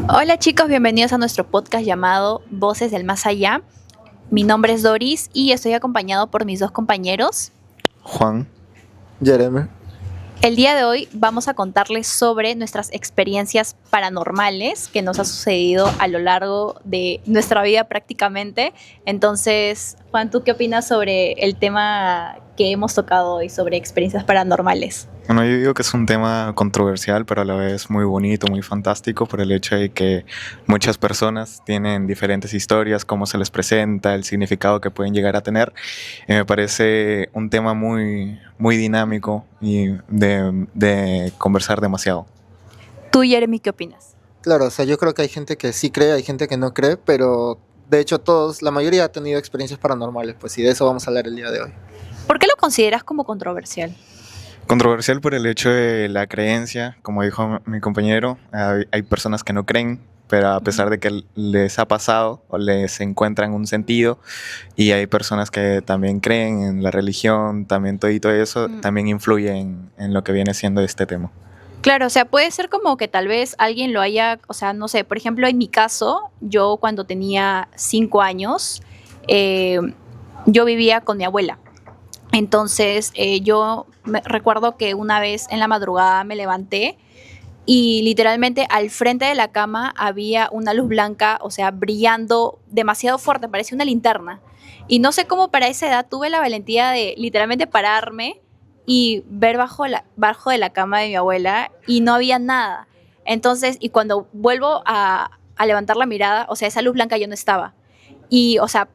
Hola chicos, bienvenidos a nuestro podcast llamado Voces del Más Allá. Mi nombre es Doris y estoy acompañado por mis dos compañeros. Juan. Jeremy. El día de hoy vamos a contarles sobre nuestras experiencias paranormales que nos ha sucedido a lo largo de nuestra vida prácticamente. Entonces, Juan, ¿tú qué opinas sobre el tema que hemos tocado hoy sobre experiencias paranormales? Bueno, yo digo que es un tema controversial, pero a la vez muy bonito, muy fantástico, por el hecho de que muchas personas tienen diferentes historias, cómo se les presenta, el significado que pueden llegar a tener. Y me parece un tema muy dinámico y de conversar demasiado. Tú, Jeremy, ¿qué opinas? Claro, o sea, yo creo que hay gente que sí cree, hay gente que no cree, pero de hecho la mayoría ha tenido experiencias paranormales, pues, y de eso vamos a hablar el día de hoy. ¿Por qué lo consideras como controversial? Controversial por el hecho de la creencia, como dijo mi compañero, hay personas que no creen, pero a pesar de que les ha pasado o les encuentran un sentido, y hay personas que también creen en la religión, también todo eso, también influye en lo que viene siendo este tema. Claro, o sea, puede ser como que tal vez alguien lo haya, o sea, no sé, por ejemplo, en mi caso, yo cuando tenía 5 años, eh, yo vivía con mi abuela. Entonces, recuerdo que una vez en la madrugada me levanté y literalmente al frente de la cama había una luz blanca, o sea, brillando demasiado fuerte, parecía una linterna. Y no sé cómo para esa edad tuve la valentía de literalmente pararme y ver bajo de la cama de mi abuela y no había nada. Entonces, y cuando vuelvo a levantar la mirada, o sea, esa luz blanca yo no estaba. Y, o sea,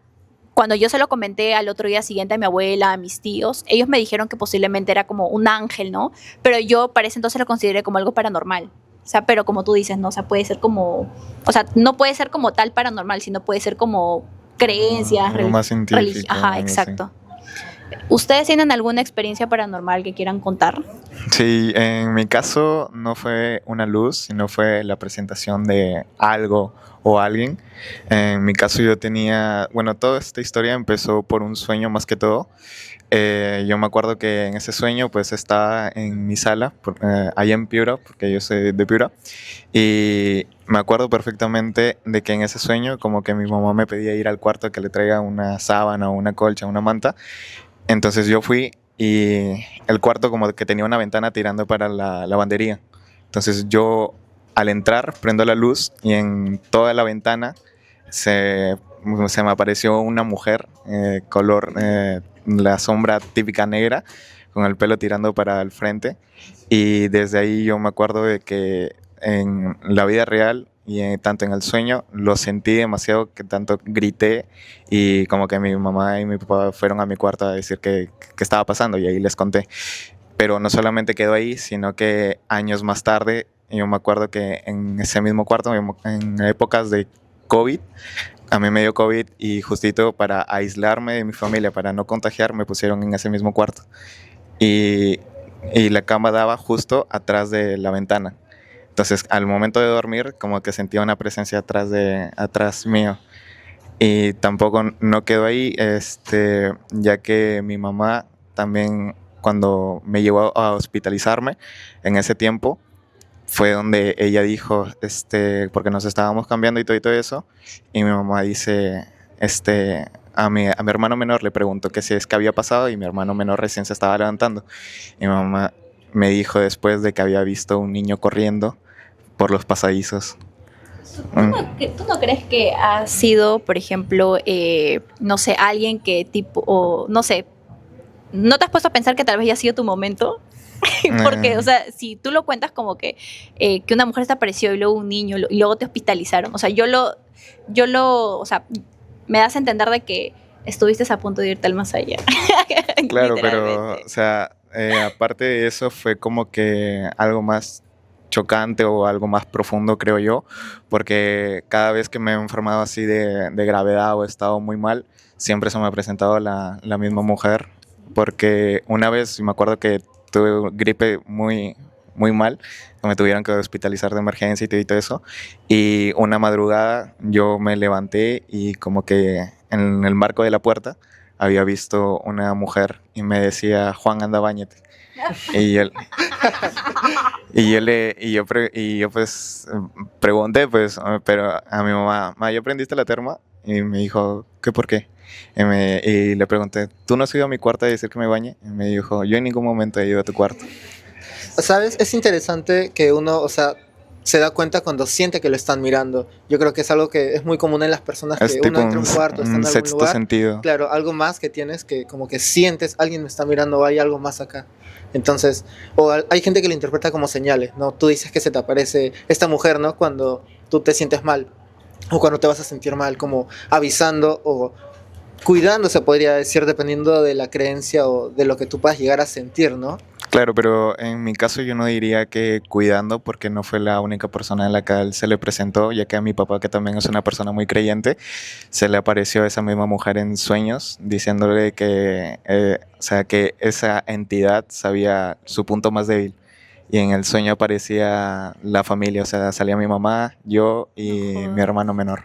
cuando yo se lo comenté al otro día siguiente a mi abuela, a mis tíos, ellos me dijeron que posiblemente era como un ángel, ¿no? Pero yo para ese entonces lo consideré como algo paranormal. O sea, pero como tú dices, ¿no? O sea, puede ser como, o sea, no puede ser como tal paranormal, sino puede ser como creencias, Algo más científico. Ajá, exacto. ¿Ustedes tienen alguna experiencia paranormal que quieran contar? Sí, en mi caso no fue una luz, sino fue la presentación de algo o alguien. En mi caso yo tenía, bueno, toda esta historia empezó por un sueño más que todo. Yo me acuerdo que en ese sueño pues estaba en mi sala, allá en Piura, porque yo soy de Piura, y me acuerdo perfectamente de que en ese sueño como que mi mamá me pedía ir al cuarto a que le traiga una sábana o una colcha, una manta. Entonces yo fui y el cuarto como que tenía una ventana tirando para la lavandería. Entonces yo al entrar prendo la luz y en toda la ventana se me apareció una mujer, color, la sombra típica negra, con el pelo tirando para el frente. Y desde ahí yo me acuerdo de que en la vida real y tanto en el sueño lo sentí demasiado, que tanto grité y como que mi mamá y mi papá fueron a mi cuarto a decir qué estaba pasando y ahí les conté. Pero no solamente quedó ahí, sino que años más tarde, yo me acuerdo que en ese mismo cuarto, en épocas de COVID, a mí me dio COVID y justito para aislarme de mi familia, para no contagiar, me pusieron en ese mismo cuarto. Y, y la cama daba justo atrás de la ventana. Entonces, al momento de dormir, como que sentía una presencia atrás mío. Y tampoco no quedó ahí, ya que mi mamá también, cuando me llevó a hospitalizarme, en ese tiempo, fue donde ella dijo, porque nos estábamos cambiando y todo eso, y mi mamá dice, a mi hermano menor le preguntó que si es que había pasado, y mi hermano menor recién se estaba levantando. Y mi mamá me dijo después de que había visto un niño corriendo por los pasadizos. ¿Tú no crees que ha sido, por ejemplo, no sé, alguien que tipo, o no sé, ¿no te has puesto a pensar que tal vez ya ha sido tu momento? Porque, o sea, si tú lo cuentas como que una mujer te apareció y luego un niño y luego te hospitalizaron, o sea, o sea, me das a entender de que estuviste a punto de irte al más allá. Claro, pero, o sea, aparte de eso fue como que algo más chocante o algo más profundo, creo yo, porque cada vez que me he enfermado así de gravedad o he estado muy mal, siempre se me ha presentado la misma mujer, porque una vez me acuerdo que tuve gripe muy mal, que me tuvieron que hospitalizar de emergencia y todo eso, y una madrugada yo me levanté y como que en el marco de la puerta había visto una mujer y me decía, Juan, anda, báñate. Y, Y yo pues pregunté, pues, pero a mi mamá, "Ma, ¿ya aprendiste la terma?" Y me dijo, ¿qué por qué? Y le pregunté, ¿tú no has ido a mi cuarto a decir que me bañe? Y me dijo, yo en ningún momento he ido a tu cuarto. ¿Sabes? Es interesante que uno, o sea, se da cuenta cuando siente que lo están mirando. Yo creo que es algo que es muy común en las personas Es que uno tipo entra a un cuarto, está un en algún sexto lugar. sentido. Claro, algo más que tienes que como que sientes, alguien me está mirando, hay algo más acá. Entonces, hay gente que lo interpreta como señales, ¿no? Tú dices que se te aparece esta mujer, ¿no? Cuando tú te sientes mal o cuando te vas a sentir mal, como avisando o cuidando, se podría decir, dependiendo de la creencia o de lo que tú puedas llegar a sentir, ¿no? Claro, pero en mi caso yo no diría que cuidando, porque no fue la única persona en la que él se le presentó, ya que a mi papá, que también es una persona muy creyente, se le apareció esa misma mujer en sueños, diciéndole que, o sea, que esa entidad sabía su punto más débil. Y en el sueño aparecía la familia, o sea, salía mi mamá, yo y mi Ujú. hermano menor.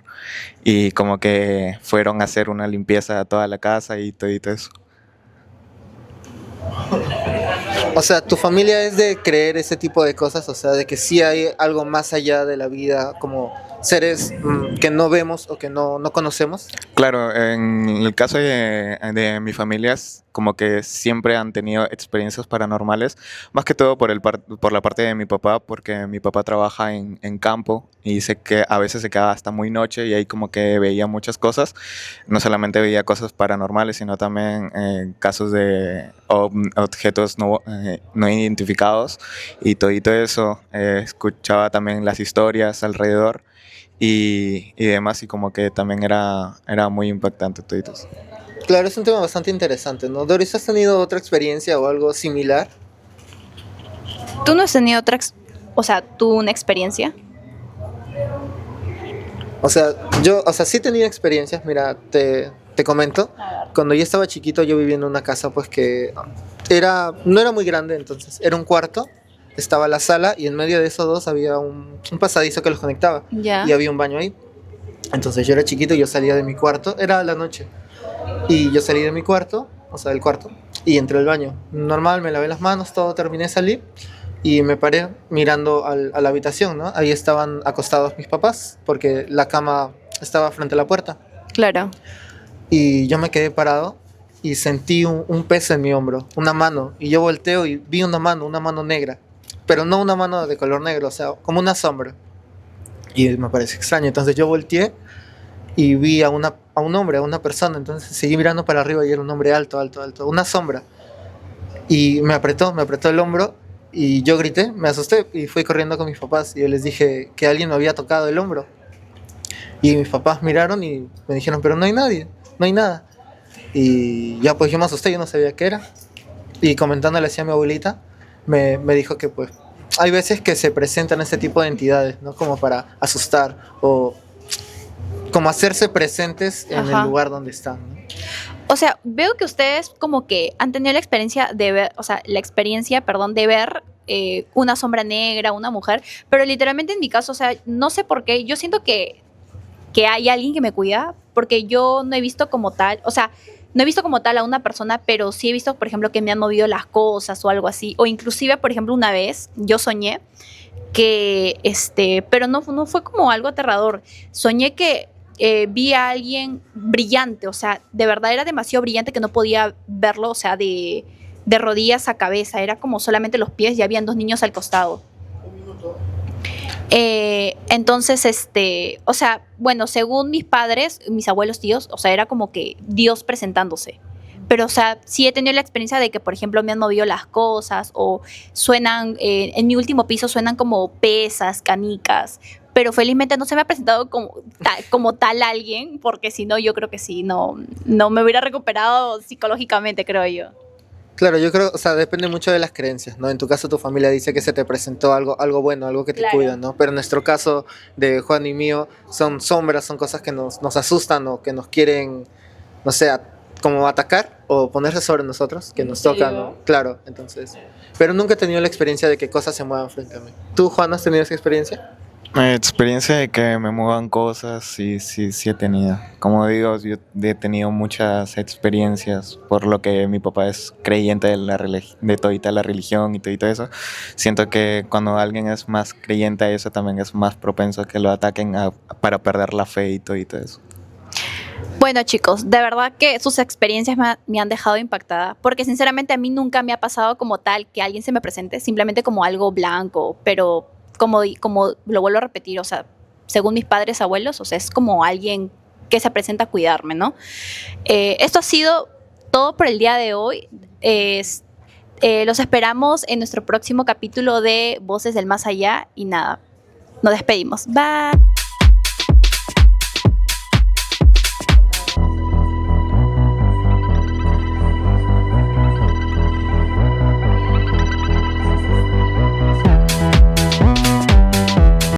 Y como que fueron a hacer una limpieza a toda la casa y todo eso. O sea, tu familia es de creer ese tipo de cosas, o sea, de que sí hay algo más allá de la vida, como seres que no vemos o que no conocemos. Claro, en el caso de mi familia es como que siempre han tenido experiencias paranormales, más que todo por la parte de mi papá, porque mi papá trabaja en campo y sé que a veces se quedaba hasta muy noche y ahí como que veía muchas cosas. No solamente veía cosas paranormales, sino también casos de objetos no identificados y todo eso. Escuchaba también las historias alrededor y demás, y como que también era muy impactante toditos. Claro, es un tema bastante interesante, ¿no? Doris, ¿has tenido otra experiencia o algo similar? ¿Tú no has tenido o sea, tú una experiencia? O sea, yo sí he tenido experiencias, mira, te comento. Cuando yo estaba chiquito yo vivía en una casa pues que no era muy grande, entonces era un cuarto, estaba la sala y en medio de esos dos había un pasadizo que los conectaba y Ya, había un baño ahí. Entonces yo era chiquito, yo salía de mi cuarto, era la noche, y yo salí de mi cuarto, o sea, del cuarto, y entré al baño. Normal, me lavé las manos, todo, terminé, salí y me paré mirando a la habitación, ¿no? Ahí estaban acostados mis papás, porque la cama estaba frente a la puerta. claro. Y yo me quedé parado y sentí un peso en mi hombro, una mano. Y yo volteo y vi una mano negra. Pero no una mano de color negro, o sea, como una sombra. Y me pareció extraño. Entonces yo volteé y vi a un hombre, a una persona. Entonces seguí mirando para arriba y era un hombre alto, alto, alto, una sombra. Y me apretó el hombro y yo grité, me asusté y fui corriendo con mis papás. Y yo les dije que alguien me había tocado el hombro. Y mis papás miraron y me dijeron, pero no hay nadie, no hay nada. Y ya pues yo me asusté, yo no sabía qué era. Y comentándole así a mi abuelita, me dijo que pues hay veces que se presentan este tipo de entidades, ¿no? Como para asustar o como hacerse presentes en el Ajá. lugar donde están, ¿no? O sea, veo que ustedes como que han tenido la experiencia de ver, o sea, la experiencia, perdón, de ver una sombra negra, una mujer, pero literalmente en mi caso, o sea, no sé por qué, yo siento que hay alguien que me cuida, porque yo no he visto como tal, o sea, no he visto como tal a una persona, pero sí he visto, por ejemplo, que me han movido las cosas o algo así, o inclusive, por ejemplo, una vez yo soñé que, pero no fue como algo aterrador, soñé que vi a alguien brillante, o sea, de verdad era demasiado brillante que no podía verlo, o sea, de rodillas a cabeza, era como solamente los pies y habían dos niños al costado. Entonces, o sea, bueno, según mis padres, mis abuelos, tíos, o sea, era como que Dios presentándose. Pero, o sea, sí he tenido la experiencia de que, por ejemplo, me han movido las cosas o suenan, en mi último piso suenan como pesas, canicas, pero felizmente no se me ha presentado como tal alguien, porque si no, yo creo que sí, no me hubiera recuperado psicológicamente, creo yo. Claro, yo creo, o sea, depende mucho de las creencias, ¿no? En tu caso tu familia dice que se te presentó algo bueno, algo que te cuida, Claro. ¿no? Pero en nuestro caso de Juan y mío son sombras, son cosas que nos asustan o que nos quieren, no sé, como atacar o ponerse sobre nosotros, que ¿En nos toca, serio? ¿no? Claro, entonces. Pero nunca he tenido la experiencia de que cosas se muevan frente a mí. ¿Tú, Juan, has tenido esa experiencia? Experiencia de que me muevan cosas, sí, sí, sí he tenido. Como digo, yo he tenido muchas experiencias, por lo que mi papá es creyente de de todita la religión y todo eso. Siento que cuando alguien es más creyente a eso, también es más propenso a que lo ataquen para perder la fe y todo eso. Bueno, chicos, de verdad que sus experiencias me han dejado impactada, porque sinceramente a mí nunca me ha pasado como tal que alguien se me presente simplemente como algo blanco, pero como lo vuelvo a repetir, o sea, según mis padres, abuelos, o sea, es como alguien que se presenta a cuidarme, ¿no? Esto ha sido todo por el día de hoy. Los esperamos en nuestro próximo capítulo de Voces del Más Allá y nada, nos despedimos. Bye.